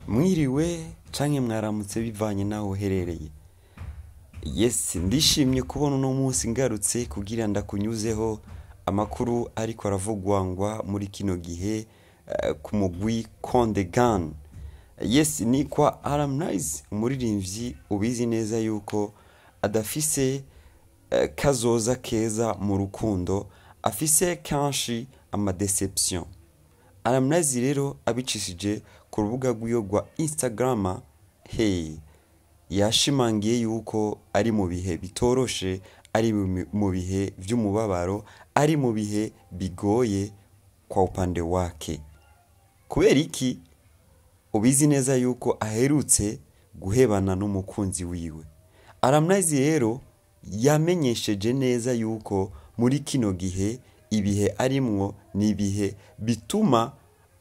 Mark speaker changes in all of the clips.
Speaker 1: Mwiriwe canke mwaramutse bivanye naho uherereye. Yes, ndishimye kubona uno munsi ngarutse kugira ndakunyuzeho amakuru ariko aravugwangwa muri kino gihe ku mugwi Konde Gang. Yes, ni kwa Harmonize, umuririmbyi ubizi neza yuko adafise kazoza keza mu rukundo, afise kanshi ama deception. Harmonize rero abicishije ku rubuga rw'iyo rwa Instagram, yashimangiye yuko ari mu bihe bitoroshe, ari mu bihe vy'umubabaro, ari mu bihe bigoye kwa upande wake. Kubera iki? Ubizi neza yuko aherutse guhebana n'umukunzi wiwe. Harmonize rero yamenyesheje neza yuko muri kino gihe ibihe arimwo ni ibihe bituma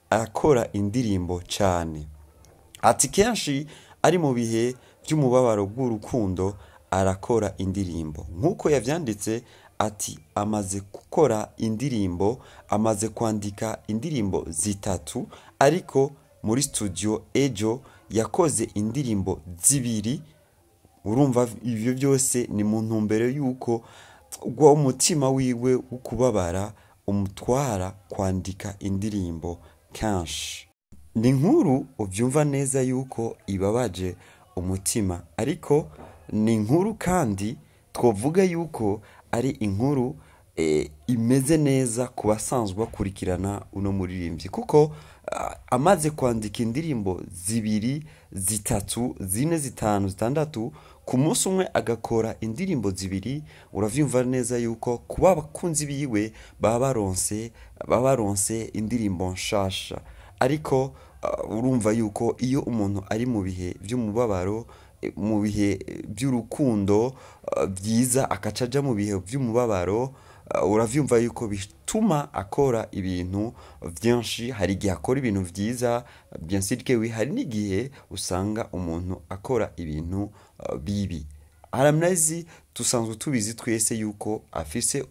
Speaker 1: akora indirimbo cyane. Ati kenshi ari mu bihe by'umubabaro bw'urukundo arakora indirimbo. Nkuko yavyanditse ati amaze gukora indirimbo, amaze kwandika indirimbo zitatu, ariko muri studio ejo yakoze indirimbo zibiri. Urumva ivyo byose ni mu ntumbero yuko gwa umutima wiwe ukubabara umutwara kwandika indirimbo kanshi. Ni inkuru uvyumva neza yuko ibabaje umutima, ariko ni inkuru kandi twovuga yuko ari inkuru imeze neza ku basanzwe bakurikirana uno muririmbyi, kuko amaze kwandika indirimbo zibiri, zitatu, zine, zitanu, zitandatu, ku munsi umwe agakora indirimbo zibiri, uravyumva neza yuko kuba abakunzi biwe baba baronse indirimbo nshasha. Ariko urumva yuko iyo umuntu ari mu bihe vy'umubabaro, mu bihe by'urukundo byiza, akacaja mu bihe by'umubabaro, uravyumva yuko bituma akora ibintu vyinshi. Hari igihe akora ibintu vyiza, bien sûr que hari n'igihe usanga umuntu akora ibintu bibi. Harmonize tusanzwe tubizi twese yuko afise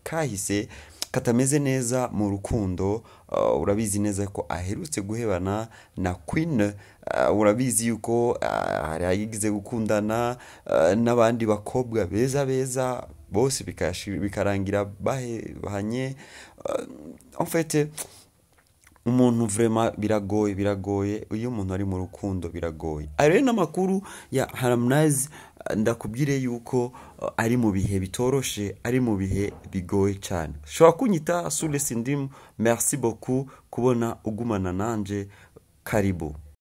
Speaker 1: kahise katameze neza mu rukundo. Urabizi neza ko aherutse guhebana na Queen. Urabizi yuko yagize gukundana n'abandi bakobwa beza bose bikarangira bahanye. En fait, umuntu vraiment biragoye iyo umuntu ari mu rukundo, biragoye. Ari n'amakuru ya Harmonize ndakubwire yuko ari mu bihe bitoroshe, ari mu bihe bigoye cyane. Shobora kunyita Sule Sindimu. Merci beaucoup kubona ugumana nanje. Karibu.